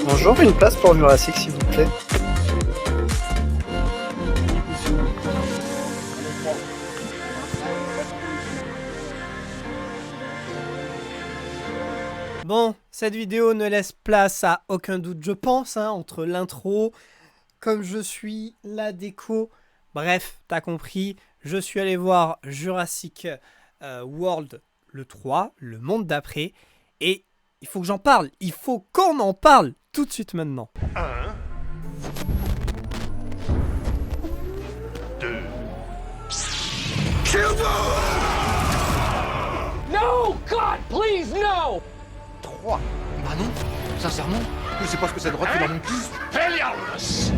Bonjour, une place pour Jurassic s'il vous plaît. Bon, cette vidéo ne laisse place à aucun doute, je pense, hein, entre l'intro, comme je suis, la déco. Bref, t'as compris, je suis allé voir Jurassic World le 3, le monde d'après, et il faut que j'en parle, il faut qu'on en parle tout de suite maintenant. 1, 2, No! God, please, no! 3. Bah non, sincèrement, je sais pas ce que c'est droite qui est dans mon cul. Helios!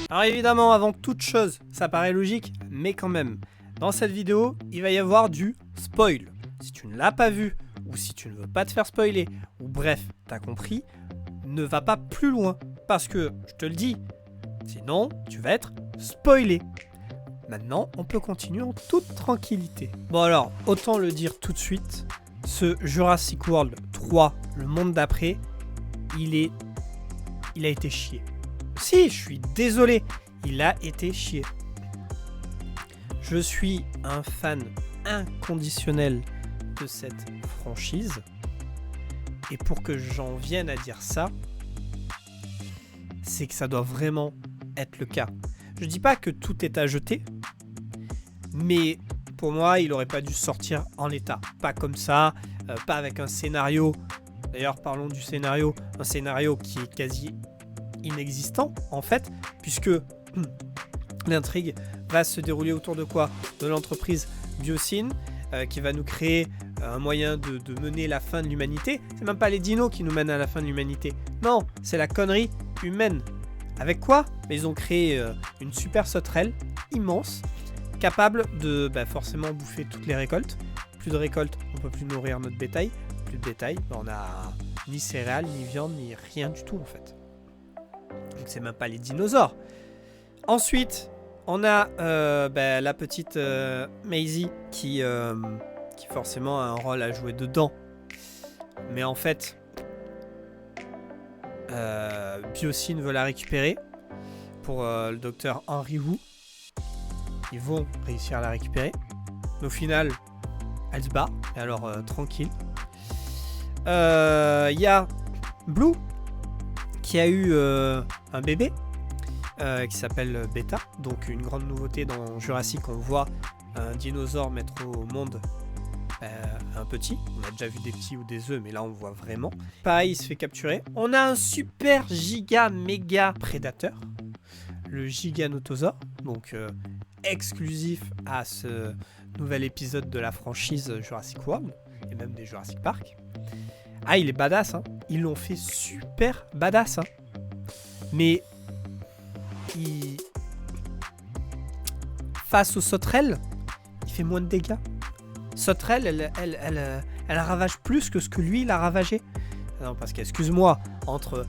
Alors évidemment, avant toute chose, ça paraît logique, mais quand même, dans cette vidéo, il va y avoir du spoil. Si tu ne l'as pas vu, ou si tu ne veux pas te faire spoiler, ou bref, t'as compris, ne va pas plus loin, parce que, je te le dis, sinon, tu vas être spoilé. Maintenant, on peut continuer en toute tranquillité. Bon alors, autant le dire tout de suite, ce Jurassic World 3, le monde d'après, il a été chié. Si, je suis désolé, il a été chié. Je suis un fan inconditionnel de cette franchise. Et pour que j'en vienne à dire ça, c'est que ça doit vraiment être le cas. Je dis pas que tout est à jeter, mais pour moi, il aurait pas dû sortir en l'état. Pas comme ça, pas avec un scénario. D'ailleurs, parlons du scénario. Un scénario qui est quasi inexistant, en fait, puisque l'intrigue va se dérouler autour de quoi? De l'entreprise Biosyn, qui va nous créer un moyen de mener la fin de l'humanité. C'est même pas les dinos qui nous mènent à la fin de l'humanité. Non, c'est la connerie humaine. Avec quoi? Ils ont créé une super sauterelle immense, capable de forcément bouffer toutes les récoltes. Plus de récoltes, on peut plus nourrir notre bétail. Plus de bétail, on a ni céréales, ni viande, ni rien du tout en fait. Donc c'est même pas les dinosaures. Ensuite, on a la petite Maisie qui forcément a un rôle à jouer dedans. Mais en fait, Biosyn veut la récupérer pour le docteur Henry Wu. Ils vont réussir à la récupérer. Mais au final, elle se barre. Et alors, tranquille. Il y a Blue qui a eu un bébé qui s'appelle Beta. Donc une grande nouveauté dans Jurassic, on voit un dinosaure mettre au monde un petit. On a déjà vu des petits ou des œufs, mais là on voit vraiment. Pareil, il se fait capturer. On a un super giga méga prédateur, le Giganotosaure, donc exclusif à ce nouvel épisode de la franchise Jurassic World et même des Jurassic Park. Ah, il est badass, hein. Ils l'ont fait super badass, hein. Mais face aux sauterelles, il fait moins de dégâts. Sauterelle, elle ravage plus que ce que lui, il a ravagé. Non, parce qu'excuse-moi, entre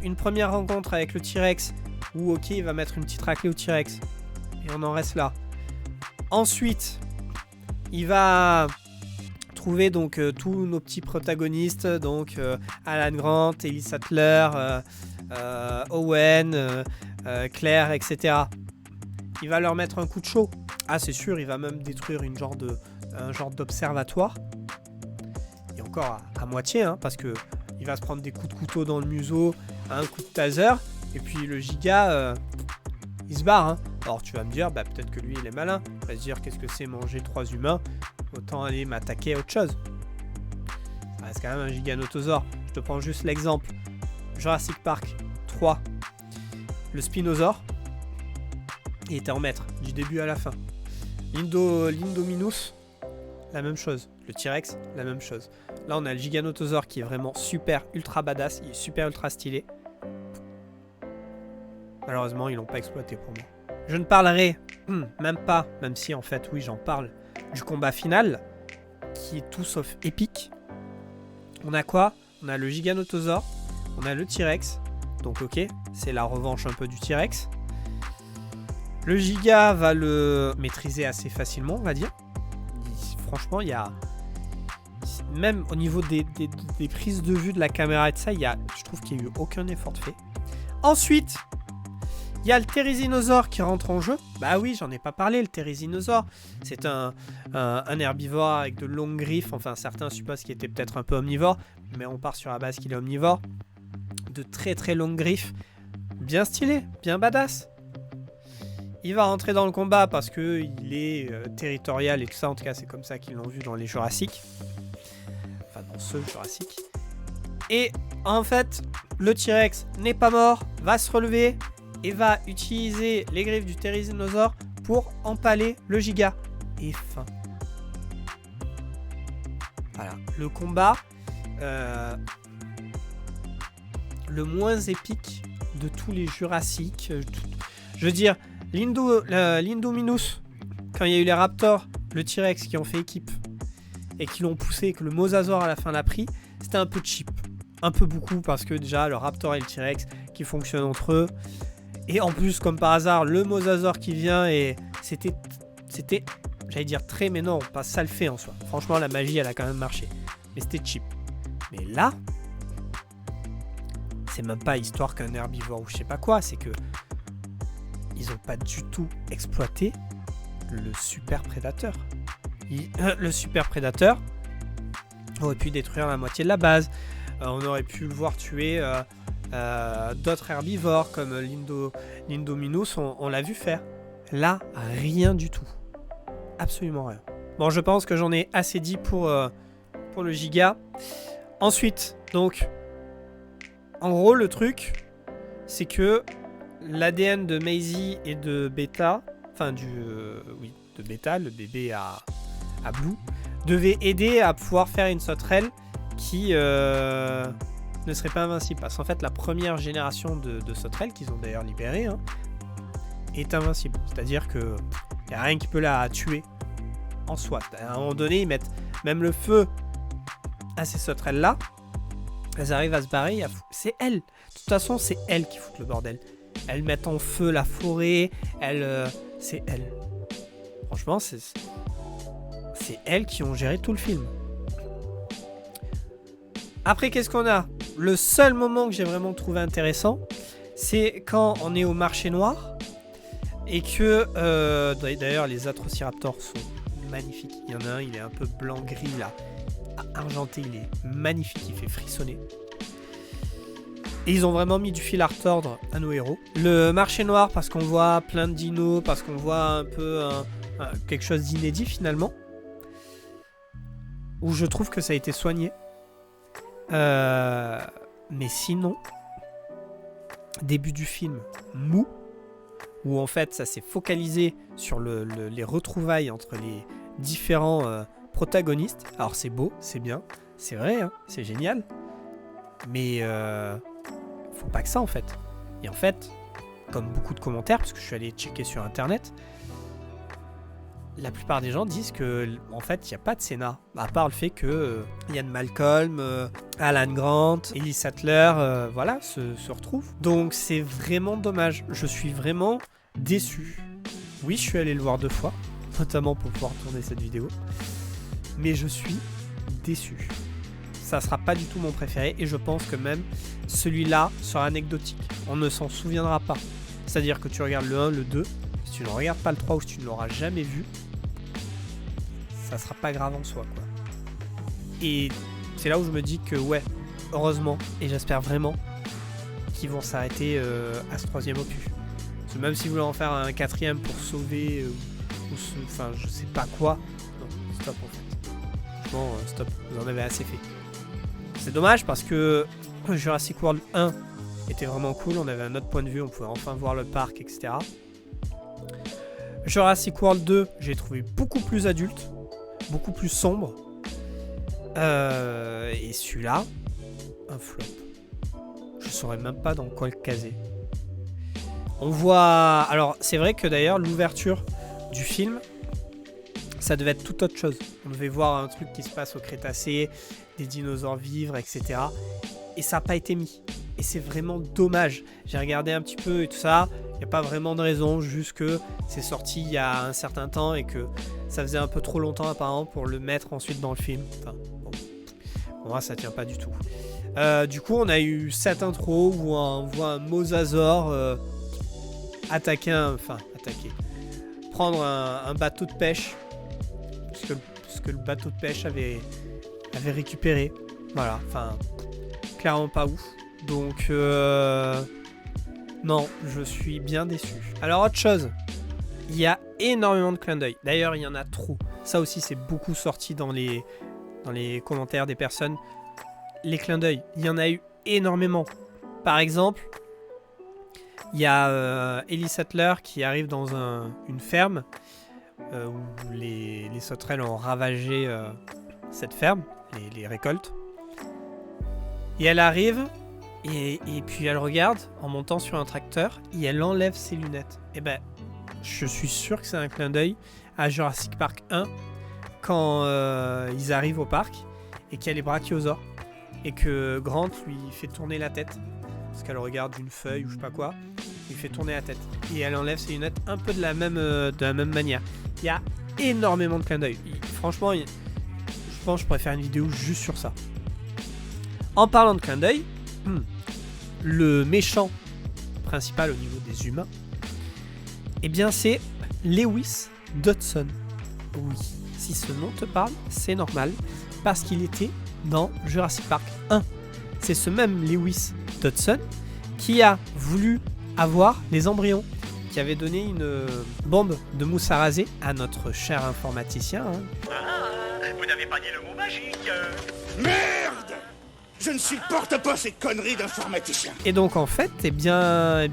une première rencontre avec le T-Rex, où ok, il va mettre une petite raclée au T-Rex, et on en reste là. Ensuite, il va trouver donc tous nos petits protagonistes, donc Alan Grant, Ellie Sattler, Owen, Claire, etc. Il va leur mettre un coup de chaud. Ah, c'est sûr, il va même détruire un genre d'observatoire. Et encore à moitié, hein, parce que il va se prendre des coups de couteau dans le museau, un coup de taser, et puis le giga, il se barre. Hein. Alors tu vas me dire, peut-être que lui il est malin. Il va se dire, qu'est-ce que c'est manger 3 humains? Autant aller m'attaquer à autre chose. Ça reste quand même un giganotosaure. Je te prends juste l'exemple. Jurassic Park 3. Le Spinosaure, il était en maître, du début à la fin. L'Indominus, la même chose. Le T-Rex, la même chose. Là, on a le Giganotosaure qui est vraiment super ultra badass. Il est super ultra stylé. Malheureusement, ils l'ont pas exploité pour moi. Je ne parlerai même pas, même si en fait, oui, j'en parle, du combat final, qui est tout sauf épique. On a quoi? On a le Giganotosaure, on a le T-Rex. Donc ok, c'est la revanche un peu du T-Rex. Le Giga va le maîtriser assez facilement, on va dire. franchement, il y a... Même au niveau des prises de vue de la caméra et de ça, je trouve qu'il n'y a eu aucun effort de fait. Ensuite, il y a le thérésinosaure qui rentre en jeu. Bah oui, j'en ai pas parlé, le thérésinosaure. C'est un herbivore avec de longues griffes. Enfin, certains supposent qu'il était peut-être un peu omnivore, mais on part sur la base qu'il est omnivore. De très très longues griffes. Bien stylé, bien badass. Il va rentrer dans le combat parce qu'il est territorial et tout ça. En tout cas, c'est comme ça qu'ils l'ont vu dans les Jurassic. Enfin, dans ce Jurassic. Et en fait, le T-Rex n'est pas mort, va se relever et va utiliser les griffes du thérésinosaure pour empaler le giga. Et fin. Voilà, le combat le moins épique de tous les Jurassic. Je veux dire, l'Indominus, quand il y a eu les Raptors, le T-Rex qui ont fait équipe et qui l'ont poussé et que le Mosasaur à la fin l'a pris, c'était un peu cheap. Un peu beaucoup parce que déjà le Raptor et le T-Rex qui fonctionnent entre eux. Et en plus, comme par hasard, le Mosasaur qui vient et c'était, j'allais dire très, mais non, pas ça le fait en soi. Franchement, la magie, elle a quand même marché. Mais c'était cheap. Mais là, c'est même pas histoire qu'un herbivore ou je sais pas quoi, c'est que ils ont pas du tout exploité le super prédateur. Le super prédateur aurait pu détruire la moitié de la base. On aurait pu le voir tuer d'autres herbivores comme l'Indominus, on l'a vu faire. Là, rien du tout. Absolument rien. Bon, je pense que j'en ai assez dit pour le giga. Ensuite, donc, en gros, le truc, c'est que l'ADN de Maisie et de Beta, enfin de Beta, le bébé à Blue, devait aider à pouvoir faire une sauterelle qui ne serait pas invincible. Parce qu'en fait, la première génération de sauterelles, qu'ils ont d'ailleurs libérée, hein, est invincible. C'est-à-dire qu'il n'y a rien qui peut la tuer en soi. À un moment donné, ils mettent même le feu à ces sauterelles-là. Elles arrivent à se barrer. C'est elles. De toute façon, c'est elles qui foutent le bordel. Elles mettent en feu la forêt. C'est elles. Franchement, c'est elles qui ont géré tout le film. Après, qu'est-ce qu'on a ? Le seul moment que j'ai vraiment trouvé intéressant, c'est quand on est au marché noir et que, d'ailleurs, les Atrociraptors sont magnifiques. Il y en a un, il est un peu blanc-gris là, argenté, il est magnifique, il fait frissonner. Et ils ont vraiment mis du fil à retordre à nos héros. Le marché noir, parce qu'on voit plein de dinos, parce qu'on voit un peu quelque chose d'inédit finalement, où je trouve que ça a été soigné. Mais sinon, début du film mou, où en fait ça s'est focalisé sur les retrouvailles entre les différents protagonistes. Alors c'est beau, c'est bien, c'est vrai, hein, c'est génial, mais faut pas que ça en fait. Et en fait, comme beaucoup de commentaires, parce que je suis allé checker sur internet, la plupart des gens disent que en fait il n'y a pas de scénar, à part le fait que Ian Malcolm, Alan Grant, Ellie Sattler voilà, se retrouvent. Donc c'est vraiment dommage. Je suis vraiment déçu. Oui, je suis allé le voir 2 fois, notamment pour pouvoir tourner cette vidéo, mais je suis déçu. Ça sera pas du tout mon préféré et je pense que même celui-là sera anecdotique. On ne s'en souviendra pas. C'est-à-dire que tu regardes le 1, le 2, si tu ne regardes pas le 3 ou si tu ne l'auras jamais vu, ça sera pas grave en soi, quoi. Et c'est là où je me dis que ouais, heureusement, et j'espère vraiment qu'ils vont s'arrêter à ce 3e opus. Parce que même si vous voulez en faire un 4e pour sauver enfin je sais pas quoi, non, stop en fait. Franchement, stop, vous en avez assez fait. C'est dommage parce que Jurassic World 1 était vraiment cool, on avait un autre point de vue, on pouvait enfin voir le parc, etc. Jurassic World 2, j'ai trouvé beaucoup plus adulte, beaucoup plus sombre. Et celui-là, un flop. Je saurais même pas dans quoi le caser. On voit... Alors, c'est vrai que d'ailleurs, l'ouverture du film, ça devait être tout autre chose. On devait voir un truc qui se passe au Crétacé, des dinosaures vivre, etc. Et ça n'a pas été mis. Et c'est vraiment dommage. J'ai regardé un petit peu et tout ça. Il n'y a pas vraiment de raison, juste que c'est sorti il y a un certain temps et que Ça faisait un peu trop longtemps apparemment pour le mettre ensuite dans le film. Enfin, bon. Pour moi, ça tient pas du tout. Du coup, on a eu cette intro où on voit un mosasaure prendre un bateau de pêche, parce que le bateau de pêche avait récupéré. Voilà, enfin, clairement pas ouf. Donc, non, je suis bien déçu. Alors, autre chose, il y a énormément de clins d'œil. D'ailleurs, il y en a trop. Ça aussi, c'est beaucoup sorti dans les commentaires des personnes. Les clins d'œil, il y en a eu énormément. Par exemple, il y a Ellie Sattler qui arrive dans une ferme où les sauterelles ont ravagé cette ferme, les récoltes. Et elle arrive et puis elle regarde en montant sur un tracteur et elle enlève ses lunettes. Et ben, je suis sûr que c'est un clin d'œil à Jurassic Park 1 quand ils arrivent au parc et qu'il y a les brachiosaures et que Grant lui fait tourner la tête parce qu'elle regarde une feuille ou je sais pas quoi, il fait tourner la tête et elle enlève ses lunettes un peu de la même manière. Il y a énormément de clins d'œil. Franchement, je pense que je pourrais faire une vidéo juste sur ça. En parlant de clin d'œil, le méchant principal au niveau des humains, eh bien c'est Lewis Dodson. Oui, si ce nom te parle, c'est normal, parce qu'il était dans Jurassic Park 1. C'est ce même Lewis Dodson qui a voulu avoir les embryons, qui avait donné une bombe de mousse à raser à notre cher informaticien. Vous n'avez pas dit le mot magique. Merde! Je ne supporte pas ces conneries d'informaticien. Et donc en fait, eh bien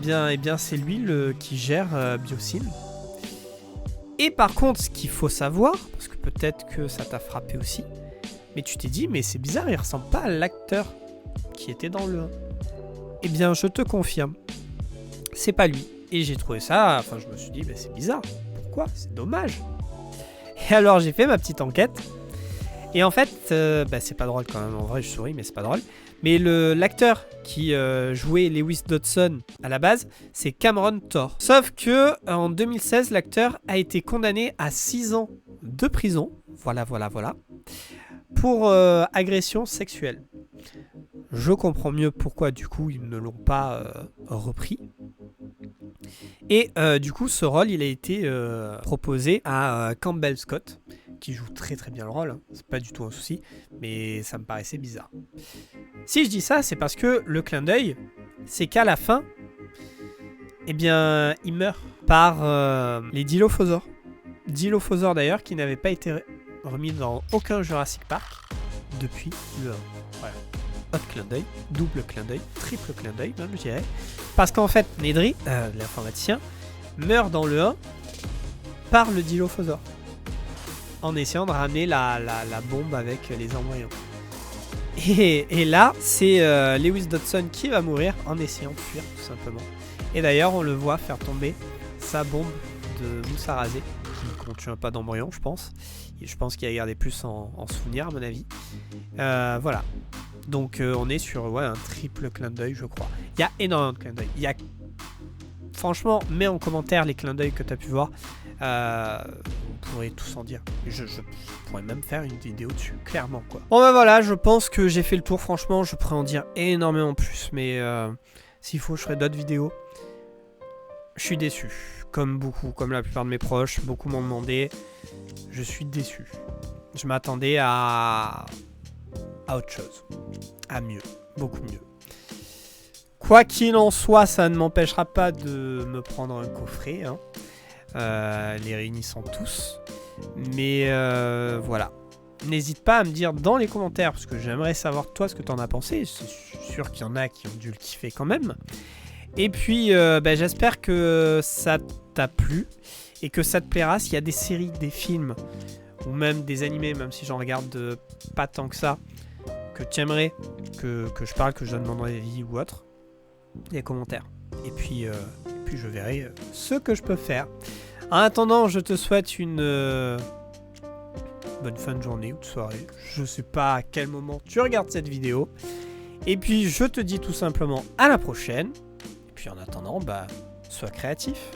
c'est lui qui gère Biosyn. Et par contre, ce qu'il faut savoir, parce que peut-être que ça t'a frappé aussi, mais tu t'es dit, mais c'est bizarre, il ressemble pas à l'acteur qui était dans le 1. Eh bien, je te confirme, c'est pas lui. Et j'ai trouvé ça, enfin je me suis dit, bah, c'est bizarre, pourquoi? C'est dommage. Et alors j'ai fait ma petite enquête. Et en fait, c'est pas drôle quand même, en vrai je souris, mais c'est pas drôle. Mais l'acteur qui jouait Lewis Dodson à la base, c'est Cameron Thor. Sauf que en 2016, l'acteur a été condamné à 6 ans de prison, voilà, pour agression sexuelle. Je comprends mieux pourquoi du coup ils ne l'ont pas repris. Et du coup ce rôle il a été proposé à Campbell Scott, qui joue très très bien le rôle, hein. C'est pas du tout un souci, mais ça me paraissait bizarre. Si je dis ça, c'est parce que le clin d'œil, c'est qu'à la fin, eh bien, il meurt par les Dilophosaures. Dilophosaures d'ailleurs, qui n'avaient pas été remis dans aucun Jurassic Park depuis le 1. Voilà. Autre clin d'œil, double clin d'œil, triple clin d'œil même, je dirais. Parce qu'en fait, Nedry, l'informaticien, meurt dans le 1 par le Dilophosaure, en essayant de ramener la bombe avec les embryons. Et là, c'est Lewis Dodson qui va mourir en essayant de fuir, tout simplement. Et d'ailleurs, on le voit faire tomber sa bombe de mousse à raser, qui ne contient pas d'embryons, je pense. Et je pense qu'il a gardé plus en souvenir, à mon avis. Voilà. Donc, on est sur un triple clin d'œil, je crois. Il y a énormément de clins d'œil. Franchement, mets en commentaire les clins d'œil que tu as pu voir. Vous pourrez tous en dire. Je pourrais même faire une vidéo dessus, clairement quoi. Bon ben voilà, je pense que j'ai fait le tour. Franchement, je pourrais en dire énormément plus, mais s'il faut, je ferai d'autres vidéos. Je suis déçu, comme la plupart de mes proches. Beaucoup m'ont demandé. Je suis déçu. Je m'attendais à autre chose, à mieux, beaucoup mieux. Quoi qu'il en soit, ça ne m'empêchera pas de me prendre un coffret, hein. Les réunissant tous. Mais voilà. N'hésite pas à me dire dans les commentaires, parce que j'aimerais savoir toi ce que t'en as pensé. C'est sûr qu'il y en a qui ont dû le kiffer quand même. Et puis j'espère que ça t'a plu et que ça te plaira. S'il y a des séries, des films ou même des animés, même si j'en regarde pas tant que ça, que tu aimerais que je parle, que je donne mon avis ou autre, les commentaires. Et puis je verrai ce que je peux faire. En attendant, je te souhaite une bonne fin de journée ou de soirée. Je sais pas à quel moment tu regardes cette vidéo. Et puis je te dis tout simplement à la prochaine. Et puis en attendant, sois créatif.